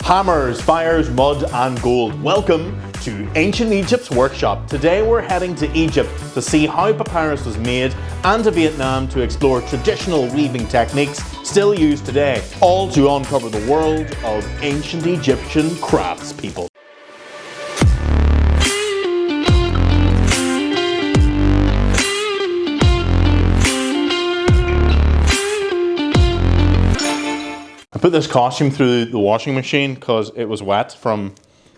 Hammers, fires, mud and gold. Welcome to Ancient Egypt's workshop. Today we're heading to Egypt to see how papyrus was made and to Vietnam to explore traditional weaving techniques still used today, all to uncover the world of ancient Egyptian craftspeople. I put this costume through the washing machine because it was wet from,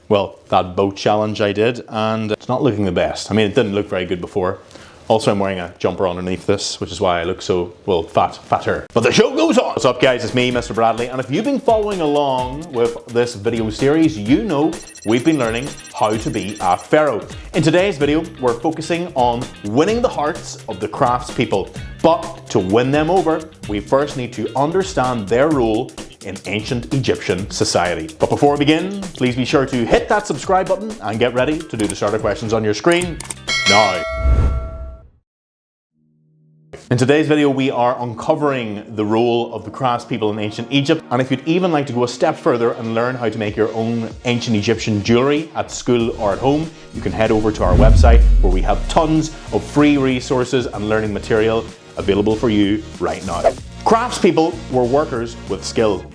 well, that boat challenge I did, and it's not looking the best. I mean, it didn't look very good before. Also, I'm wearing a jumper underneath this, which is why I look so, well, fatter. But the show goes on! What's up, guys? It's me, Mr. Bradley, and if you've been following along with this video series, you know we've been learning how to be a pharaoh. In today's video, we're focusing on winning the hearts of the craftspeople. But to win them over, we first need to understand their role in ancient Egyptian society. But before we begin, please be sure to hit that subscribe button and get ready to do the starter questions on your screen now. In today's video, we are uncovering the role of the craftspeople in ancient Egypt, and if you'd even like to go a step further and learn how to make your own ancient Egyptian jewelry at school or at home, you can head over to our website where we have tons of free resources and learning material available for you right now. Craftspeople were workers with skill.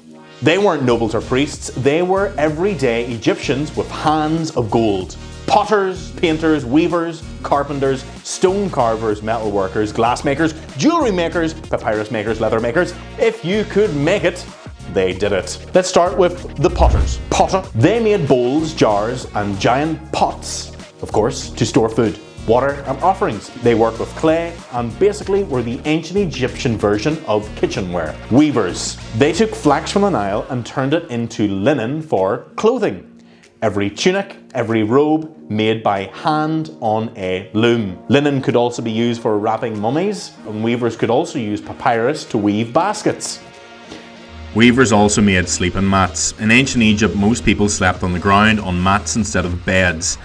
They weren't nobles or priests, they were everyday Egyptians with hands of gold. Potters, painters, weavers, carpenters, stone carvers, metalworkers, glass makers, jewelry makers, papyrus makers, leather makers. If you could make it, they did it. Let's start with the potters. Potter, they made bowls, jars, and giant pots, of course, to store food, water, and offerings. They worked with clay and basically were the ancient Egyptian version of kitchenware. Weavers, they took flax from the Nile and turned it into linen for clothing. Every tunic, every robe made by hand on a loom. Linen could also be used for wrapping mummies, and weavers could also use papyrus to weave baskets. Weavers also made sleeping mats. In ancient Egypt, most people slept on the ground on mats instead of beds.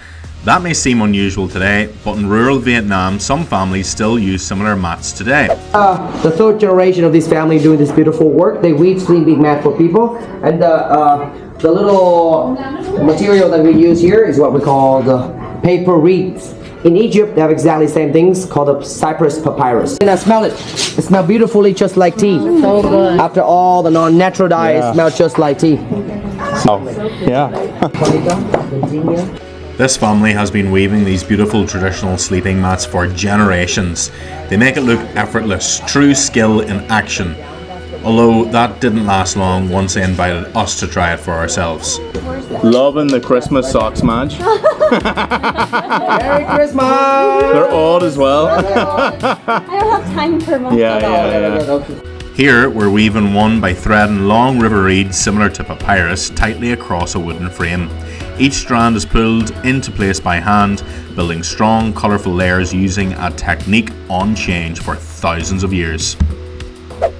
That may seem unusual today, but in rural Vietnam, some families still use similar mats today. The third generation of this family doing this beautiful work. They weave sleeping mat for people, and the little material that we use here is what we call the paper reeds. In Egypt, they have exactly the same things called the cypress papyrus. And I smell it. It smells beautifully just like tea. So good. After all the non-natural dye, it smells just like tea. Oh, yeah. This family has been weaving these beautiful traditional sleeping mats for generations. They make it look effortless, true skill in action. Although that didn't last long once they invited us to try it for ourselves. Loving the Christmas socks, Madge. Merry Christmas! They're odd as well. I don't have time for much. Yeah. Here we're weaving one by threading long river reeds similar to papyrus tightly across a wooden frame. Each strand is pulled into place by hand, building strong, colourful layers using a technique unchanged for thousands of years.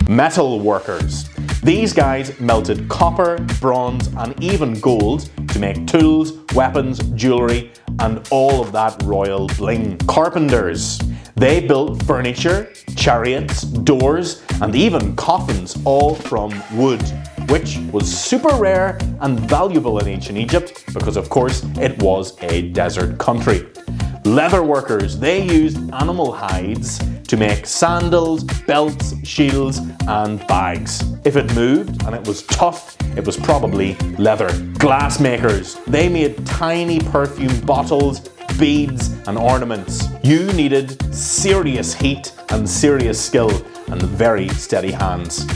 Metalworkers. These guys melted copper, bronze, and even gold to make tools, weapons, jewelry, and all of that royal bling. Carpenters. They built furniture, chariots, doors, and even coffins, all from wood, which was super rare and valuable in ancient Egypt because, of course, it was a desert country. Leather workers, they used animal hides to make sandals, belts, shields, and bags. If it moved and it was tough, it was probably leather. Glass makers, they made tiny perfume bottles, beads, and ornaments. You needed serious heat and serious skill and very steady hands.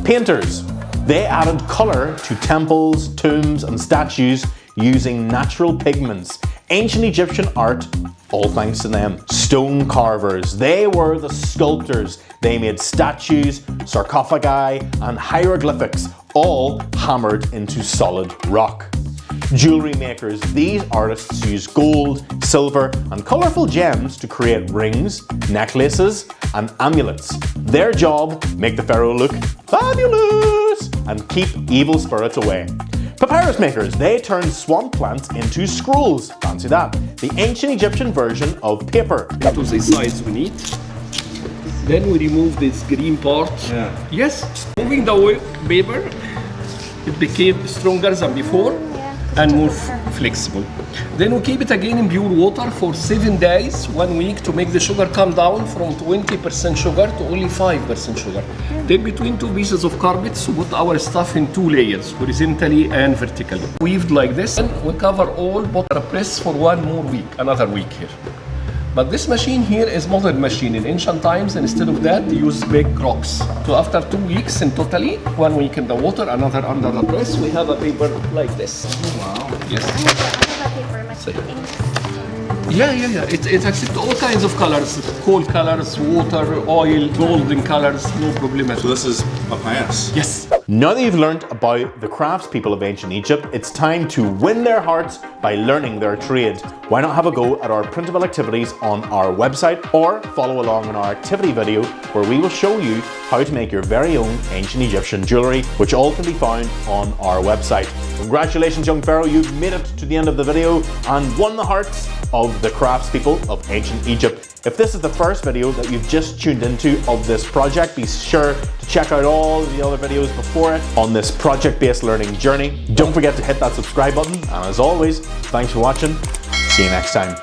Painters, they added colour to temples, tombs, and statues using natural pigments. Ancient Egyptian art, all thanks to them. Stone carvers, they were the sculptors. They made statues, sarcophagi, and hieroglyphics, all hammered into solid rock. Jewelry makers, these artists used gold, silver, and colourful gems to create rings, necklaces, and amulets. Their job, make the pharaoh look fabulous and keep evil spirits away. Papyrus makers, they turned swamp plants into scrolls. Fancy that. The ancient Egyptian version of paper. To the size we need. Then we remove this green part. Yes. Moving the paper It became stronger than before and more flexible. Then we keep it again in pure water for 7 days, 1 week, to make the sugar come down from 20% sugar to only 5% sugar. Then between 2 pieces of carpets, we put our stuff in 2 layers, horizontally and vertically. Weaved like this, and we cover all pottery press for 1 more week, another week here. But this machine here is modern machine. In ancient times, instead of that, they use big rocks. So after 2 weeks in totally, 1 week in the water, another under the press, we have a paper like this. Wow. Yes. I have a paper machine. Yeah. It accepts all kinds of colors, coal colors, water, oil, golden colors, no problem at all. So this is papyrus? Yes. Now that you've learned about the craftspeople of ancient Egypt, it's time to win their hearts by learning their trade. Why not have a go at our printable activities on our website, or follow along in our activity video where we will show you how to make your very own ancient Egyptian jewellery, which all can be found on our website. Congratulations, young Pharaoh, you've made it to the end of the video and won the hearts of the craftspeople of ancient Egypt. If this is the first video that you've just tuned into of this project, be sure to check out all the other videos before it on this project-based learning journey. Don't forget to hit that subscribe button, and as always, thanks for watching. See you next time.